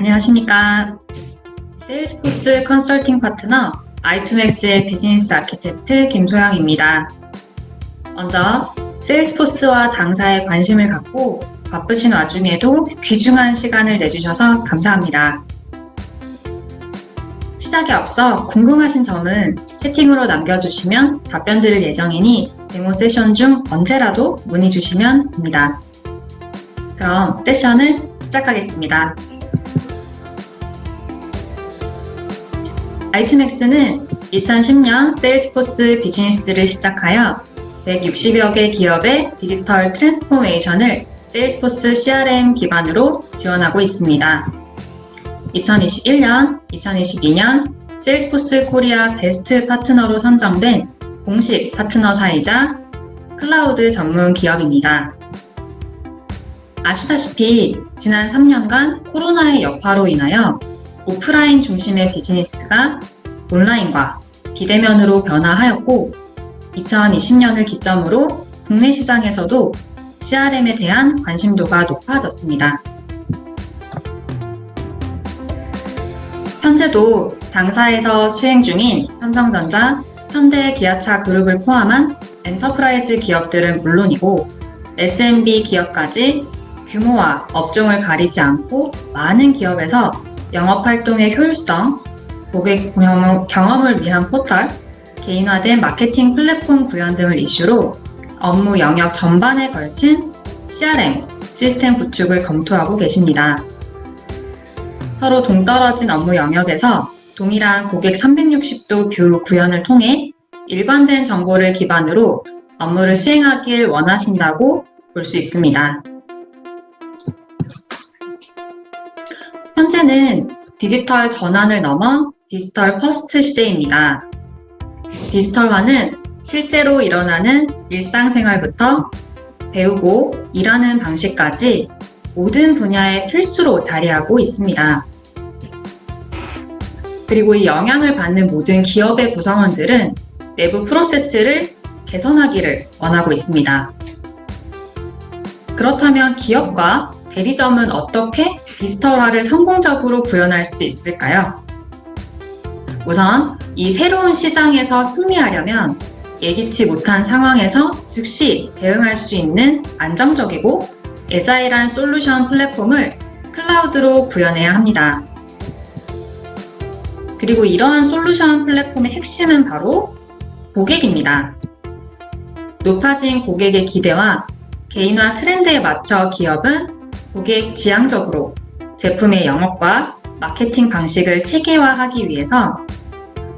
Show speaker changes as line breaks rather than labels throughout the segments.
안녕하십니까. 세일즈포스 컨설팅 파트너 i2max의 비즈니스 아키텍트 김소영입니다. 먼저 세일즈포스와 당사에 관심을 갖고 바쁘신 와중에도 귀중한 시간을 내주셔서 감사합니다. 시작에 앞서 궁금하신 점은 채팅으로 남겨주시면 답변 드릴 예정이니 데모 세션 중 언제라도 문의 주시면 됩니다. 그럼 세션을 시작하겠습니다. i2max는 2010년 세일즈포스 비즈니스를 시작하여 160여 개 기업의 디지털 트랜스포메이션을 세일즈포스 CRM 기반으로 지원하고 있습니다. 2021년, 2022년 세일즈포스 코리아 베스트 파트너로 선정된 공식 파트너사이자 클라우드 전문 기업입니다. 아시다시피 지난 3년간 코로나의 여파로 인하여 오프라인 중심의 비즈니스가 온라인과 비대면으로 변화하였고 2020년을 기점으로 국내 시장에서도 CRM에 대한 관심도가 높아졌습니다. 현재도 당사에서 수행 중인 삼성전자, 현대, 기아차 그룹을 포함한 엔터프라이즈 기업들은 물론이고 SMB 기업까지 규모와 업종을 가리지 않고 많은 기업에서 영업활동의 효율성, 고객 경험을 위한 포털, 개인화된 마케팅 플랫폼 구현 등을 이슈로 업무 영역 전반에 걸친 CRM 시스템 구축을 검토하고 계십니다. 서로 동떨어진 업무 영역에서 동일한 고객 360도 뷰 구현을 통해 일관된 정보를 기반으로 업무를 수행하길 원하신다고 볼 수 있습니다. 현재는 디지털 전환을 넘어 디지털 퍼스트 시대입니다. 디지털화는 실제로 일어나는 일상생활부터 배우고 일하는 방식까지 모든 분야의 필수로 자리하고 있습니다. 그리고 이 영향을 받는 모든 기업의 구성원들은 내부 프로세스를 개선하기를 원하고 있습니다. 그렇다면 기업과 대리점은 어떻게 디지털화를 성공적으로 구현할 수 있을까요? 우선 이 새로운 시장에서 승리하려면 예기치 못한 상황에서 즉시 대응할 수 있는 안정적이고 애자일한 솔루션 플랫폼을 클라우드로 구현해야 합니다. 그리고 이러한 솔루션 플랫폼의 핵심은 바로 고객입니다. 높아진 고객의 기대와 개인화 트렌드에 맞춰 기업은 고객 지향적으로 제품의 영업과 마케팅 방식을 체계화하기 위해서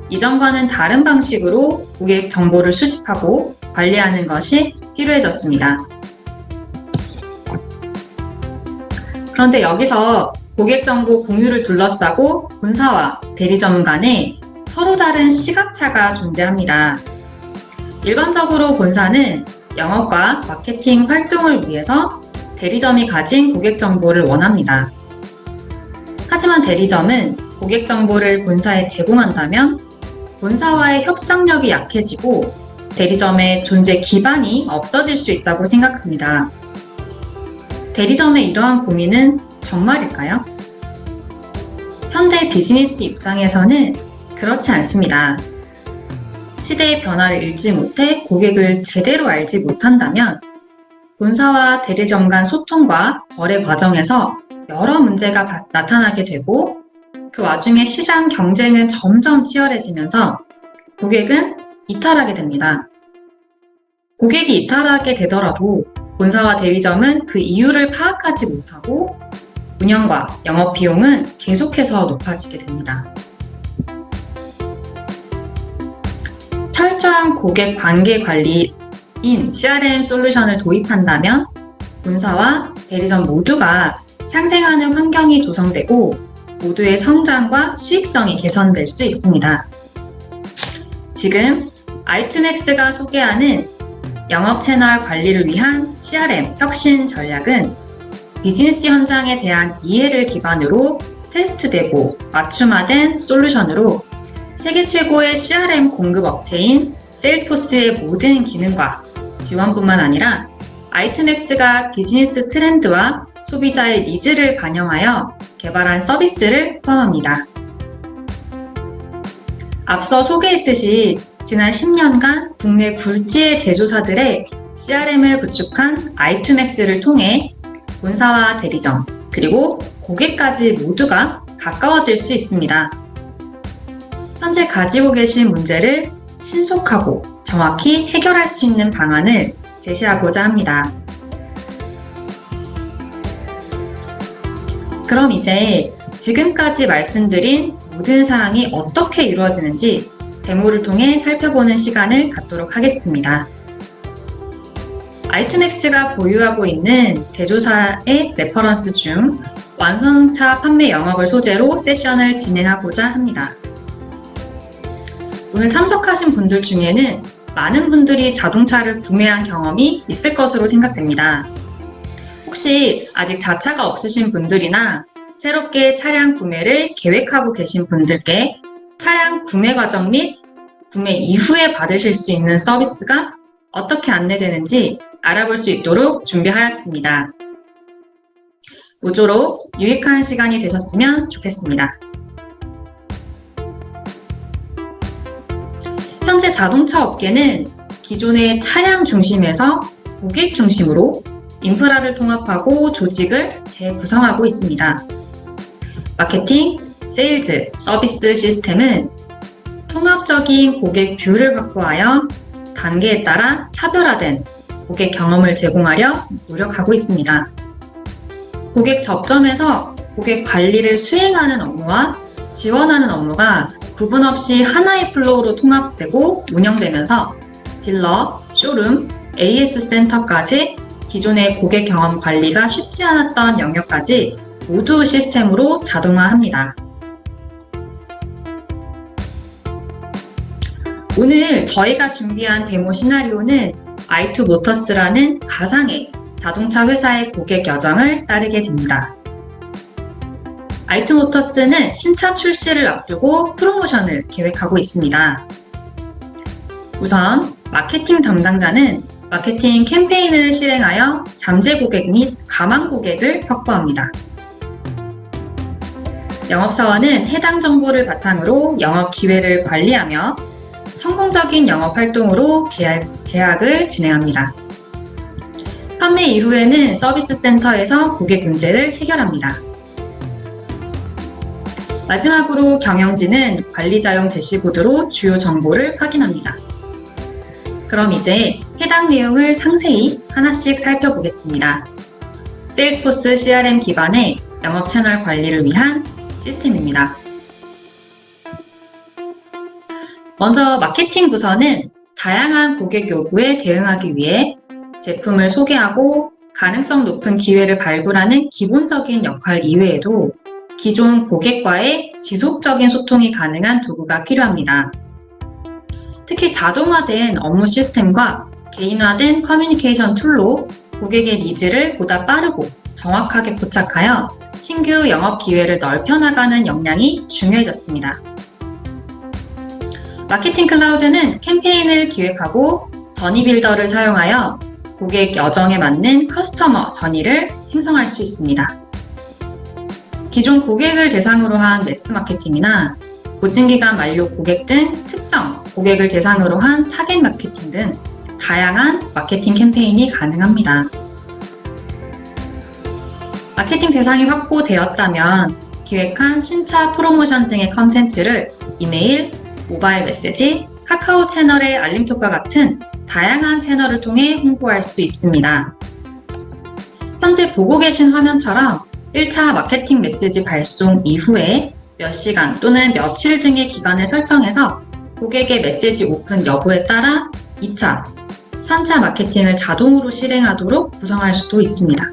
이전과는 다른 방식으로 고객 정보를 수집하고 관리하는 것이 필요해졌습니다. 그런데 여기서 고객 정보 공유를 둘러싸고 본사와 대리점 간에 서로 다른 시각차가 존재합니다. 일반적으로 본사는 영업과 마케팅 활동을 위해서 대리점이 가진 고객 정보를 원합니다. 하지만 대리점은 고객 정보를 본사에 제공한다면 본사와의 협상력이 약해지고 대리점의 존재 기반이 없어질 수 있다고 생각합니다. 대리점의 이러한 고민은 정말일까요? 현대 비즈니스 입장에서는 그렇지 않습니다. 시대의 변화를 읽지 못해 고객을 제대로 알지 못한다면 본사와 대리점 간 소통과 거래 과정에서 여러 문제가 나타나게 되고 그 와중에 시장 경쟁은 점점 치열해지면서 고객은 이탈하게 됩니다. 고객이 이탈하게 되더라도 본사와 대리점은 그 이유를 파악하지 못하고 운영과 영업 비용은 계속해서 높아지게 됩니다. 철저한 고객 관계 관리인 CRM 솔루션을 도입한다면 본사와 대리점 모두가 상생하는 환경이 조성되고 모두의 성장과 수익성이 개선될 수 있습니다. 지금 i2max가 소개하는 영업 채널 관리를 위한 CRM 혁신 전략은 비즈니스 현장에 대한 이해를 기반으로 테스트되고 맞춤화된 솔루션으로 세계 최고의 CRM 공급 업체인 세일즈포스의 모든 기능과 지원뿐만 아니라 i2max가 비즈니스 트렌드와 소비자의 니즈를 반영하여 개발한 서비스를 포함합니다. 앞서 소개했듯이 지난 10년간 국내 굴지의 제조사들의 CRM을 구축한 i2max를 통해 본사와 대리점, 그리고 고객까지 모두가 가까워질 수 있습니다. 현재 가지고 계신 문제를 신속하고 정확히 해결할 수 있는 방안을 제시하고자 합니다. 그럼 이제 지금까지 말씀드린 모든 사항이 어떻게 이루어지는지 데모를 통해 살펴보는 시간을 갖도록 하겠습니다. i2max가 보유하고 있는 제조사의 레퍼런스 중 완성차 판매 영업을 소재로 세션을 진행하고자 합니다. 오늘 참석하신 분들 중에는 많은 분들이 자동차를 구매한 경험이 있을 것으로 생각됩니다. 혹시 아직 자차가 없으신 분들이나 새롭게 차량 구매를 계획하고 계신 분들께 차량 구매 과정 및 구매 이후에 받으실 수 있는 서비스가 어떻게 안내되는지 알아볼 수 있도록 준비하였습니다. 모쪼록 유익한 시간이 되셨으면 좋겠습니다. 현재 자동차 업계는 기존의 차량 중심에서 고객 중심으로 인프라를 통합하고 조직을 재구성하고 있습니다. 마케팅, 세일즈, 서비스 시스템은 통합적인 고객 뷰를 확보하여 단계에 따라 차별화된 고객 경험을 제공하려 노력하고 있습니다. 고객 접점에서 고객 관리를 수행하는 업무와 지원하는 업무가 구분 없이 하나의 플로우로 통합되고 운영되면서 딜러, 쇼룸, AS 센터까지 기존의 고객 경험 관리가 쉽지 않았던 영역까지 모두 시스템으로 자동화합니다. 오늘 저희가 준비한 데모 시나리오는 i2 모터스라는 가상의 자동차 회사의 고객 여정을 따르게 됩니다. i2 모터스는 신차 출시를 앞두고 프로모션을 계획하고 있습니다. 우선 마케팅 담당자는 마케팅 캠페인을 실행하여 잠재 고객 및 가망 고객을 확보합니다. 영업사원은 해당 정보를 바탕으로 영업 기회를 관리하며 성공적인 영업 활동으로 계약을 진행합니다. 판매 이후에는 서비스 센터에서 고객 문제를 해결합니다. 마지막으로 경영진은 관리자용 대시보드로 주요 정보를 확인합니다. 그럼 이제 해당 내용을 상세히 하나씩 살펴보겠습니다. 세일즈포스 CRM 기반의 영업 채널 관리를 위한 시스템입니다. 먼저 마케팅 부서는 다양한 고객 요구에 대응하기 위해 제품을 소개하고 가능성 높은 기회를 발굴하는 기본적인 역할 이외에도 기존 고객과의 지속적인 소통이 가능한 도구가 필요합니다. 특히 자동화된 업무 시스템과 개인화된 커뮤니케이션 툴로 고객의 니즈를 보다 빠르고 정확하게 포착하여 신규 영업 기회를 넓혀나가는 역량이 중요해졌습니다. 마케팅 클라우드는 캠페인을 기획하고 전이 빌더를 사용하여 고객 여정에 맞는 커스터머 전이를 생성할 수 있습니다. 기존 고객을 대상으로 한 매스 마케팅이나 보증기간 만료 고객 등 특정 고객을 대상으로 한 타겟 마케팅 등 다양한 마케팅 캠페인이 가능합니다. 마케팅 대상이 확보되었다면 기획한 신차 프로모션 등의 컨텐츠를 이메일, 모바일 메시지, 카카오 채널의 알림톡과 같은 다양한 채널을 통해 홍보할 수 있습니다. 현재 보고 계신 화면처럼 1차 마케팅 메시지 발송 이후에 몇 시간 또는 며칠 등의 기간을 설정해서 고객의 메시지 오픈 여부에 따라 2차, 3차 마케팅을 자동으로 실행하도록 구성할 수도 있습니다.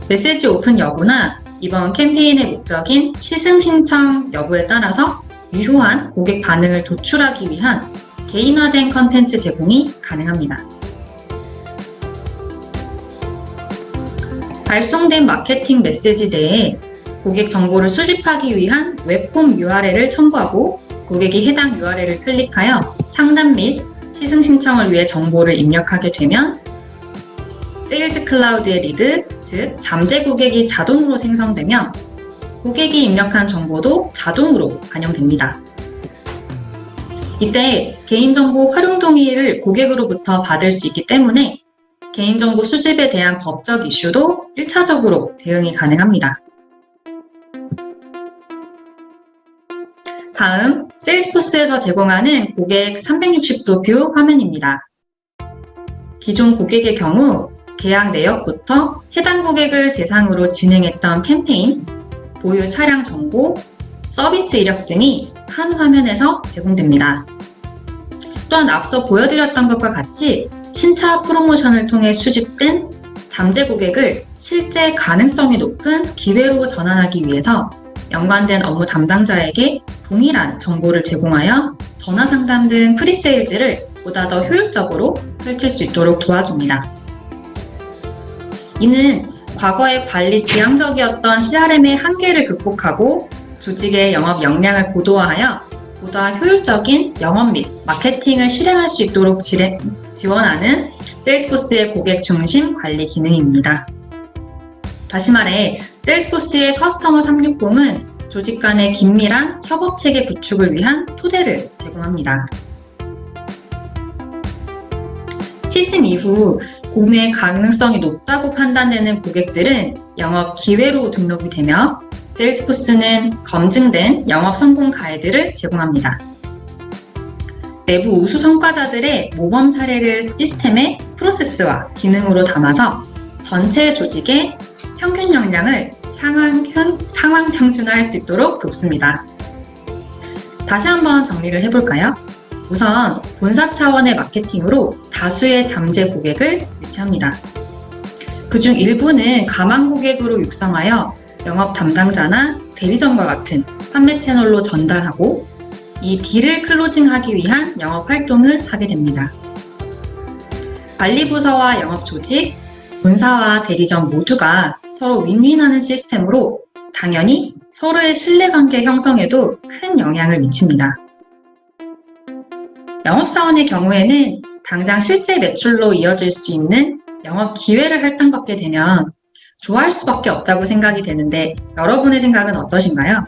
메시지 오픈 여부나 이번 캠페인의 목적인 시승 신청 여부에 따라서 유효한 고객 반응을 도출하기 위한 개인화된 컨텐츠 제공이 가능합니다. 발송된 마케팅 메시지 내에 고객 정보를 수집하기 위한 웹폼 URL을 첨부하고 고객이 해당 URL을 클릭하여 상담 및 시승 신청을 위해 정보를 입력하게 되면 세일즈 클라우드의 리드, 즉 잠재 고객이 자동으로 생성되며 고객이 입력한 정보도 자동으로 반영됩니다. 이때 개인정보 활용 동의를 고객으로부터 받을 수 있기 때문에 개인정보 수집에 대한 법적 이슈도 1차적으로 대응이 가능합니다. 다음, 세일즈포스에서 제공하는 고객 360도 뷰 화면입니다. 기존 고객의 경우 계약 내역부터 해당 고객을 대상으로 진행했던 캠페인, 보유 차량 정보, 서비스 이력 등이 한 화면에서 제공됩니다. 또한 앞서 보여드렸던 것과 같이 신차 프로모션을 통해 수집된 잠재 고객을 실제 가능성이 높은 기회로 전환하기 위해서 연관된 업무 담당자에게 동일한 정보를 제공하여 전화 상담 등 프리세일즈를 보다 더 효율적으로 펼칠 수 있도록 도와줍니다. 이는 과거의 관리 지향적이었던 CRM의 한계를 극복하고 조직의 영업 역량을 고도화하여 보다 효율적인 영업 및 마케팅을 실행할 수 있도록 지원하는 세일즈포스의 고객 중심 관리 기능입니다. 다시 말해, 세일즈포스의 커스터머 360은 조직 간의 긴밀한 협업 체계 구축을 위한 토대를 제공합니다. 시즌 이후 구매 가능성이 높다고 판단되는 고객들은 영업 기회로 등록이 되며 세일즈포스는 검증된 영업 성공 가이드를 제공합니다. 내부 우수 성과자들의 모범 사례를 시스템의 프로세스와 기능으로 담아서 전체 조직의 평균 역량을 상황 평준화할 수 있도록 돕습니다. 다시 한번 정리를 해볼까요? 우선 본사 차원의 마케팅으로 다수의 잠재 고객을 유치합니다. 그중 일부는 가망 고객으로 육성하여 영업 담당자나 대리점과 같은 판매 채널로 전달하고 이 딜을 클로징하기 위한 영업 활동을 하게 됩니다. 관리부서와 영업 조직, 본사와 대리점 모두가 서로 윈윈하는 시스템으로 당연히 서로의 신뢰관계 형성에도 큰 영향을 미칩니다. 영업사원의 경우에는 당장 실제 매출로 이어질 수 있는 영업 기회를 할당받게 되면 좋아할 수밖에 없다고 생각이 되는데 여러분의 생각은 어떠신가요?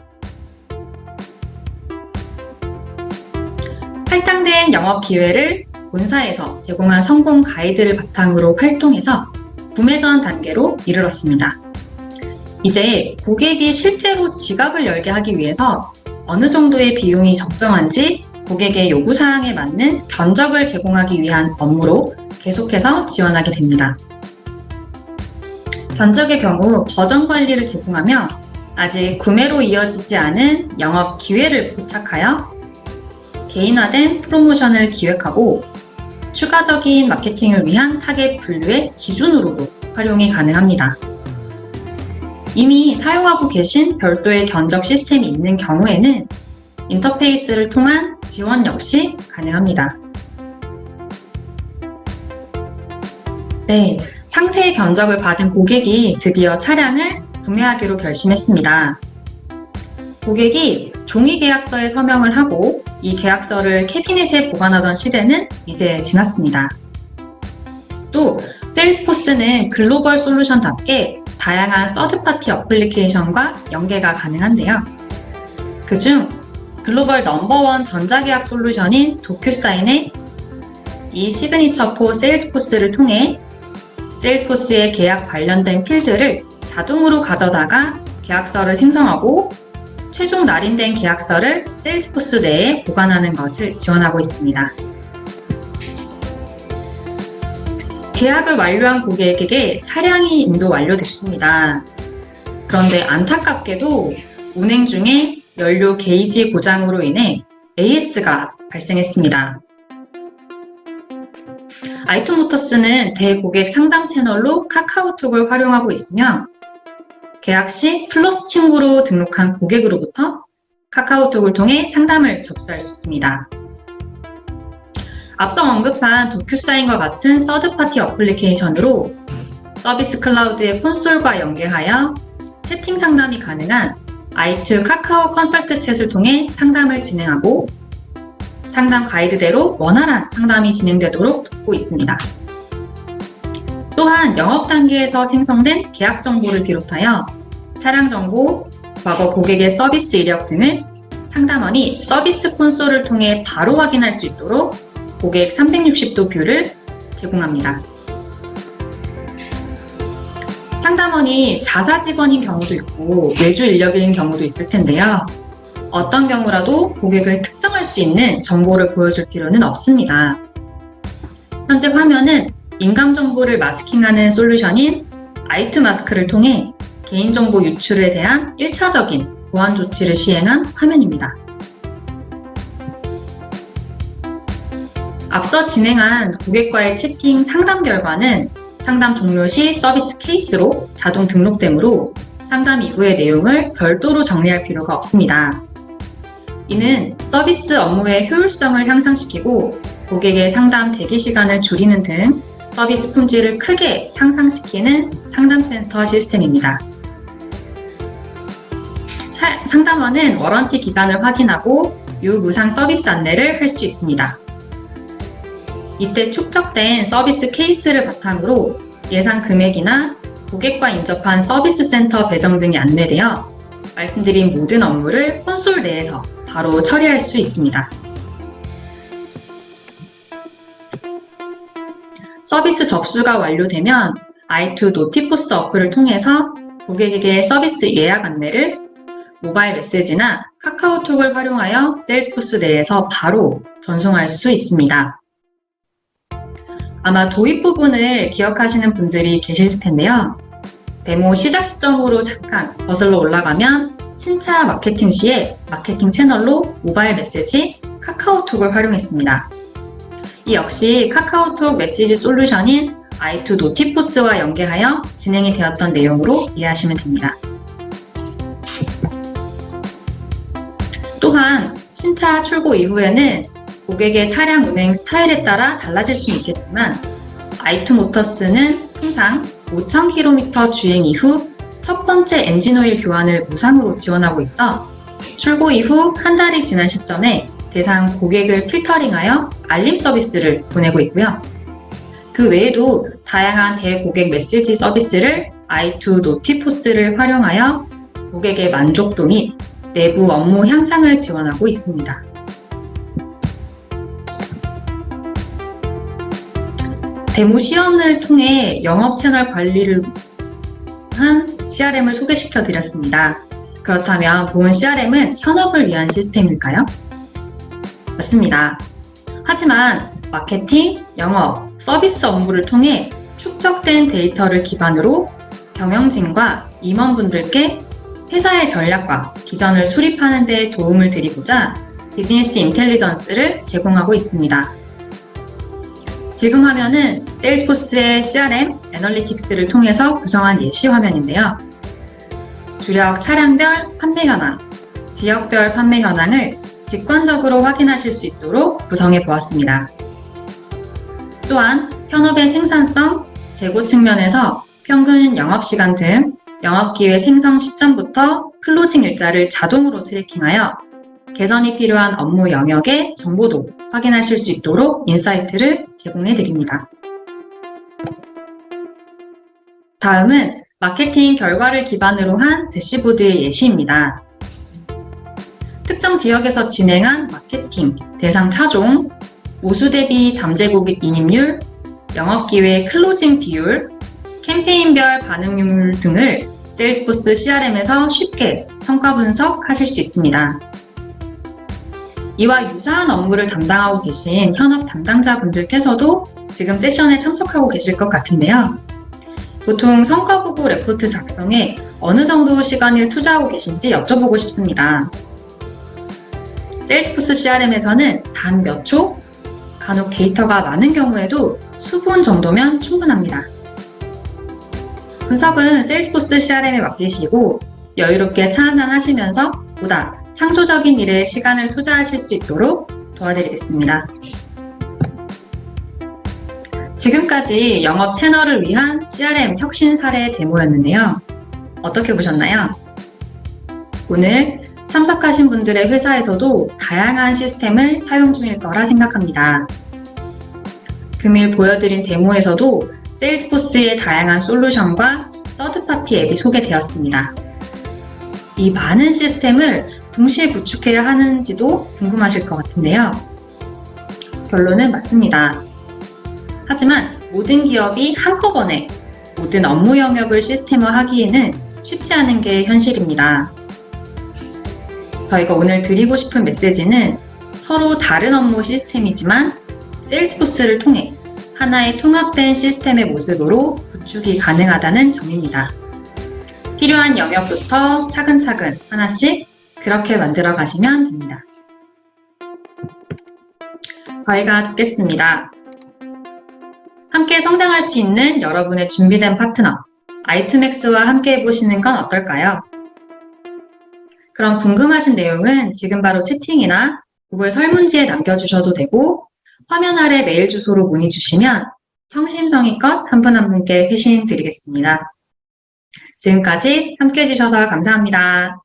할당된 영업 기회를 본사에서 제공한 성공 가이드를 바탕으로 활동해서 구매 전 단계로 이르렀습니다. 이제 고객이 실제로 지갑을 열게 하기 위해서 어느 정도의 비용이 적정한지 고객의 요구사항에 맞는 견적을 제공하기 위한 업무로 계속해서 지원하게 됩니다. 견적의 경우 버전 관리를 제공하며 아직 구매로 이어지지 않은 영업 기회를 포착하여 개인화된 프로모션을 기획하고 추가적인 마케팅을 위한 타겟 분류의 기준으로도 활용이 가능합니다. 이미 사용하고 계신 별도의 견적 시스템이 있는 경우에는 인터페이스를 통한 지원 역시 가능합니다. 네, 상세 견적을 받은 고객이 드디어 차량을 구매하기로 결심했습니다. 고객이 종이 계약서에 서명을 하고 이 계약서를 캐비넷에 보관하던 시대는 이제 지났습니다. 또 세일즈포스는 글로벌 솔루션답게 다양한 서드파티 어플리케이션과 연계가 가능한데요. 그중 글로벌 넘버원 전자계약 솔루션인 도큐사인의 이 시그니처 포 세일즈포스를 통해 세일즈포스의 계약 관련된 필드를 자동으로 가져다가 계약서를 생성하고 최종 날인된 계약서를 세일즈포스 내에 보관하는 것을 지원하고 있습니다. 계약을 완료한 고객에게 차량이 인도 완료됐습니다. 그런데 안타깝게도 운행 중에 연료 게이지 고장으로 인해 AS가 발생했습니다. 아이톤모터스는 대고객 상담 채널로 카카오톡을 활용하고 있으며 계약 시 플러스 친구로 등록한 고객으로부터 카카오톡을 통해 상담을 접수할 수 있습니다. 앞서 언급한 도큐사인과 같은 서드파티 어플리케이션으로 서비스 클라우드의 콘솔과 연계하여 채팅 상담이 가능한 i2 카카오 컨설트 챗을 통해 상담을 진행하고 상담 가이드대로 원활한 상담이 진행되도록 돕고 있습니다. 또한 영업 단계에서 생성된 계약 정보를 비롯하여 차량 정보, 과거 고객의 서비스 이력 등을 상담원이 서비스 콘솔을 통해 바로 확인할 수 있도록 고객 360도 뷰를 제공합니다. 상담원이 자사 직원인 경우도 있고 외주 인력인 경우도 있을 텐데요. 어떤 경우라도 고객을 특정할 수 있는 정보를 보여줄 필요는 없습니다. 현재 화면은 민감 정보를 마스킹하는 솔루션인 i2 마스크를 통해 개인정보 유출에 대한 1차적인 보안 조치를 시행한 화면입니다. 앞서 진행한 고객과의 채팅 상담 결과는 상담 종료 시 서비스 케이스로 자동 등록되므로 상담 이후의 내용을 별도로 정리할 필요가 없습니다. 이는 서비스 업무의 효율성을 향상시키고 고객의 상담 대기 시간을 줄이는 등 서비스 품질을 크게 향상시키는 상담센터 시스템입니다. 상담원은 워런티 기간을 확인하고 유무상 서비스 안내를 할 수 있습니다. 이때 축적된 서비스 케이스를 바탕으로 예상 금액이나 고객과 인접한 서비스 센터 배정 등이 안내되어 말씀드린 모든 업무를 콘솔 내에서 바로 처리할 수 있습니다. 서비스 접수가 완료되면 i2 노티포스 어플을 통해서 고객에게 서비스 예약 안내를 모바일 메시지나 카카오톡을 활용하여 세일즈포스 내에서 바로 전송할 수 있습니다. 아마 도입 부분을 기억하시는 분들이 계실 텐데요. 데모 시작 시점으로 잠깐 거슬러 올라가면 신차 마케팅 시에 마케팅 채널로 모바일 메시지 카카오톡을 활용했습니다. 이 역시 카카오톡 메시지 솔루션인 i2 노티포스와 연계하여 진행이 되었던 내용으로 이해하시면 됩니다. 또한 신차 출고 이후에는 고객의 차량 운행 스타일에 따라 달라질 수는 있겠지만 i2 모터스는 항상 5,000km 주행 이후 첫 번째 엔진오일 교환을 무상으로 지원하고 있어 출고 이후 한 달이 지난 시점에 대상 고객을 필터링하여 알림 서비스를 보내고 있고요. 그 외에도 다양한 대고객 메시지 서비스를 i2 노티포스를 활용하여 고객의 만족도 및 내부 업무 향상을 지원하고 있습니다. 데모 시연을 통해 영업 채널 관리를 한 CRM을 소개시켜 드렸습니다. 그렇다면 본 CRM은 현업을 위한 시스템일까요? 맞습니다. 하지만 마케팅, 영업, 서비스 업무를 통해 축적된 데이터를 기반으로 경영진과 임원분들께 회사의 전략과 비전을 수립하는 데 도움을 드리고자 비즈니스 인텔리전스를 제공하고 있습니다. 지금 화면은 세일즈포스의 CRM, 애널리틱스를 통해서 구성한 예시 화면인데요. 주력 차량별 판매 현황, 지역별 판매 현황을 직관적으로 확인하실 수 있도록 구성해 보았습니다. 또한 현업의 생산성, 재고 측면에서 평균 영업시간 등 영업기회 생성 시점부터 클로징 일자를 자동으로 트래킹하여 개선이 필요한 업무 영역의 정보도 확인하실 수 있도록 인사이트를 제공해 드립니다. 다음은 마케팅 결과를 기반으로 한 대시보드의 예시입니다. 특정 지역에서 진행한 마케팅, 대상 차종, 모수 대비 잠재 고객 인입률, 영업기회 클로징 비율, 캠페인별 반응률 등을 세일즈포스 CRM에서 쉽게 성과 분석하실 수 있습니다. 이와 유사한 업무를 담당하고 계신 현업 담당자분들께서도 지금 세션에 참석하고 계실 것 같은데요. 보통 성과보고 레포트 작성에 어느 정도 시간을 투자하고 계신지 여쭤보고 싶습니다. 세일즈포스 CRM에서는 단 몇 초, 간혹 데이터가 많은 경우에도 수분 정도면 충분합니다. 분석은 세일즈포스 CRM에 맡기시고 여유롭게 차 한잔 하시면서 보다 창조적인 일에 시간을 투자하실 수 있도록 도와드리겠습니다. 지금까지 영업 채널을 위한 CRM 혁신 사례 데모였는데요. 어떻게 보셨나요? 오늘 참석하신 분들의 회사에서도 다양한 시스템을 사용 중일 거라 생각합니다. 금일 보여드린 데모에서도 세일즈포스의 다양한 솔루션과 서드파티 앱이 소개되었습니다. 이 많은 시스템을 동시에 구축해야 하는지도 궁금하실 것 같은데요. 결론은 맞습니다. 하지만 모든 기업이 한꺼번에 모든 업무 영역을 시스템화하기에는 쉽지 않은 게 현실입니다. 저희가 오늘 드리고 싶은 메시지는 서로 다른 업무 시스템이지만 세일즈포스를 통해 하나의 통합된 시스템의 모습으로 구축이 가능하다는 점입니다. 필요한 영역부터 차근차근 하나씩 그렇게 만들어 가시면 됩니다. 저희가 돕겠습니다. 함께 성장할 수 있는 여러분의 준비된 파트너, i2max와 함께 해보시는 건 어떨까요? 그럼 궁금하신 내용은 지금 바로 채팅이나 구글 설문지에 남겨주셔도 되고 화면 아래 메일 주소로 문의 주시면 성심성의껏 한 분 한 분께 회신 드리겠습니다. 지금까지 함께 해주셔서 감사합니다.